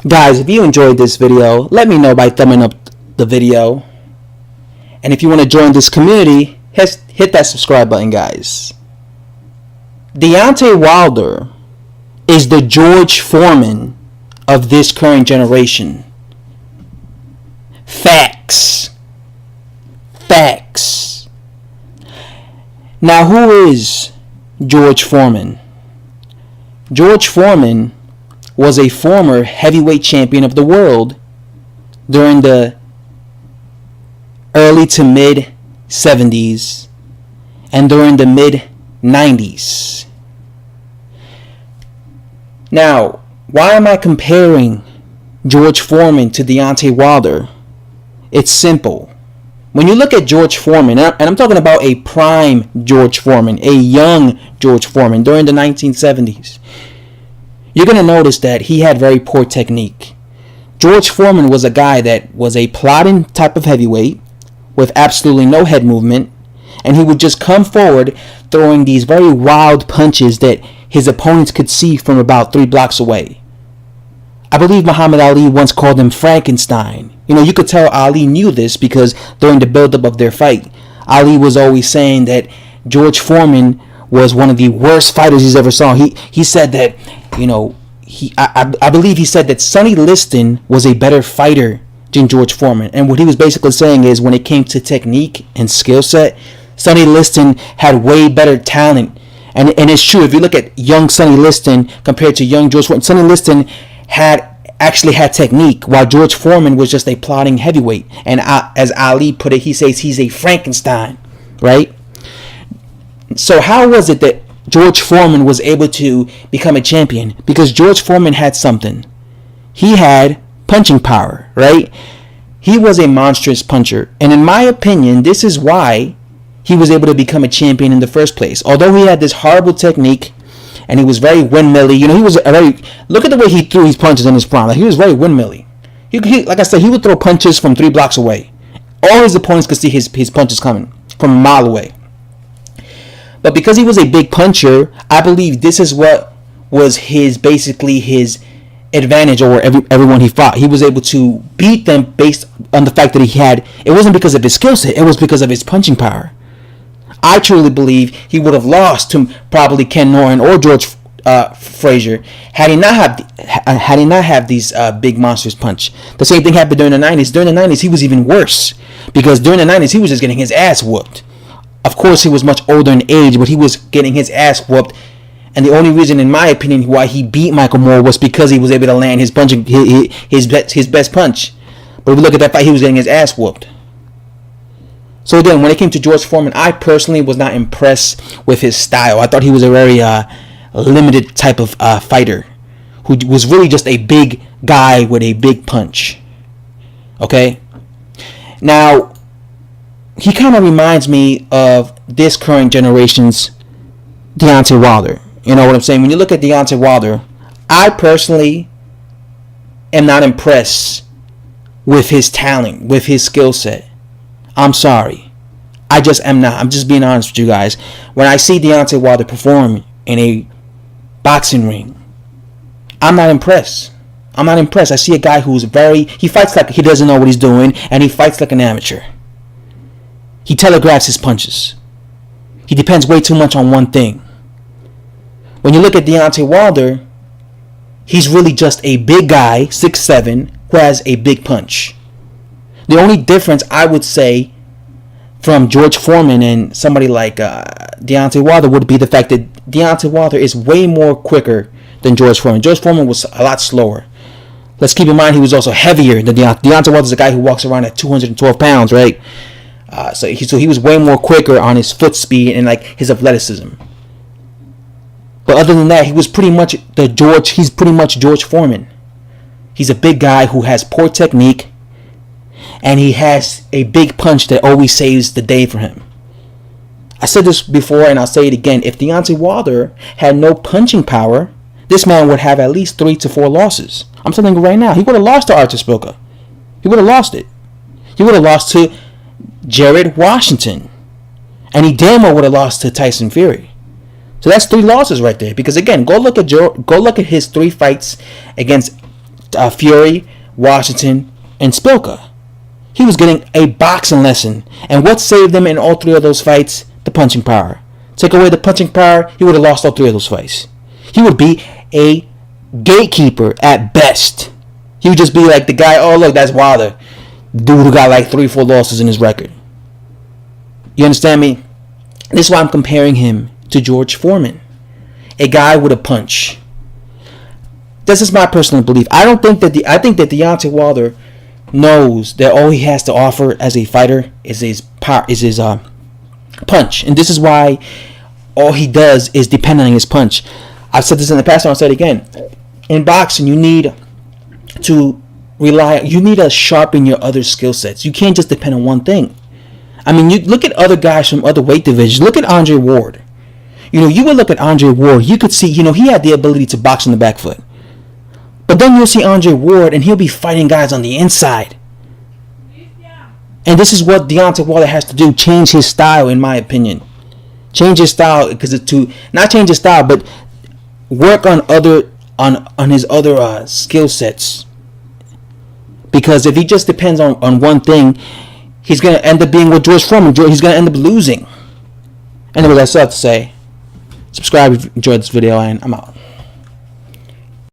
Guys, if you enjoyed this video, let me know by thumbing up the video. And if you want to join this community, hit that subscribe button, guys. Deontay Wilder is the George Foreman of this current generation. Facts. Facts. Now, who is George Foreman? George Foreman was a former heavyweight champion of the world during the early to mid 70s and during the mid 90s. Now, why am I comparing George Foreman to Deontay Wilder? It's simple. When you look at George Foreman, and I'm talking about a prime George Foreman, a young George Foreman during the 1970s, you're going to notice that he had very poor technique. George Foreman was a guy that was a plodding type of heavyweight with absolutely no head movement, and he would just come forward throwing these very wild punches that his opponents could see from about 3 blocks away. I believe Muhammad Ali once called him Frankenstein. You could tell Ali knew this because during the build-up of their fight, Ali was always saying that George Foreman was one of the worst fighters he's ever saw. He said that, I believe he said that Sonny Liston was a better fighter than George Foreman. And what he was basically saying is when it came to technique and skill set, Sonny Liston had way better talent. And it's true, if you look at young Sonny Liston compared to young George Foreman, Sonny Liston actually had technique, while George Foreman was just a plodding heavyweight. And as Ali put it, he says he's a Frankenstein, right? So how was it that George Foreman was able to become a champion? Because George Foreman had something. He had punching power, right? He was a monstrous puncher. And in my opinion, this is why he was able to become a champion in the first place. Although he had this horrible technique, and he was very windmilly. He was look at the way he threw his punches in his prime. He was very windmilly. He, like I said, he would throw punches from 3 blocks away. All his opponents could see his punches coming from a mile away. But because he was a big puncher, I believe this is what was basically his advantage over everyone he fought. He was able to beat them based on the fact that it wasn't because of his skill set, it was because of his punching power. I truly believe he would have lost to probably Ken Norton or George Frazier had he not have these big monsters punch. The same thing happened during the 90s. During the 90s, he was even worse because during the 90s, he was just getting his ass whooped. Of course, he was much older in age, but he was getting his ass whooped. And the only reason, in my opinion, why he beat Michael Moore was because he was able to land his best punch. But if we look at that fight, he was getting his ass whooped. So again, when it came to George Foreman, I personally was not impressed with his style. I thought he was a very limited type of fighter who was really just a big guy with a big punch. Okay? Now, he kind of reminds me of this current generation's Deontay Wilder. You know what I'm saying? When you look at Deontay Wilder, I personally am not impressed with his talent, with his skill set. I'm sorry. I just am not. I'm just being honest with you guys. When I see Deontay Wilder perform in a boxing ring, I'm not impressed. I'm not impressed. I see a guy he fights like he doesn't know what he's doing, and he fights like an amateur. He telegraphs his punches. He depends way too much on one thing. When you look at Deontay Wilder, he's really just a big guy, 6'7", who has a big punch. The only difference, I would say, from George Foreman and somebody like Deontay Wilder would be the fact that Deontay Wilder is way more quicker than George Foreman. George Foreman was a lot slower. Let's keep in mind he was also heavier than Deontay. Deontay Wilder is a guy who walks around at 212 pounds, right? So he was way more quicker on his foot speed and like his athleticism. But other than that, he's pretty much George Foreman. He's a big guy who has poor technique, and he has a big punch that always saves the day for him. I said this before, and I'll say it again. If Deontay Wilder had no punching power, this man would have at least 3 to 4 losses. I'm telling you right now, he would have lost to Artur Spilka. He would have lost it. He would have lost to Jared Washington. And he damn well would have lost to Tyson Fury. So that's 3 losses right there. Because again, go look at his 3 fights against Fury, Washington, and Spilka. He was getting a boxing lesson. And what saved him in all three of those fights? The punching power. Take away the punching power, he would have lost all three of those fights. He would be a gatekeeper at best. He would just be like the guy, oh look, that's Wilder. Dude who got like 3-4 losses in his record. You understand me? This is why I'm comparing him to George Foreman. A guy with a punch. This is my personal belief. I think that Deontay Wilder knows that all he has to offer as a fighter is his punch, and this is why all he does is depend on his punch. I've said this in the past, and I'll say it again. In boxing, you need to sharpen your other skill sets. You can't just depend on one thing. I mean, you look at other guys from other weight divisions. Look at Andre Ward. You would look at Andre Ward. You could see, he had the ability to box on the back foot. But then you'll see Andre Ward, and he'll be fighting guys on the inside. And this is what Deontay Wilder has to do. Change his style, in my opinion. Change his style, not change his style, but work on his other skill sets. Because if he just depends on one thing, he's going to end up being with George Foreman. He's going to end up losing. Anyway, that's all I have to say. Subscribe if you enjoyed this video, and I'm out.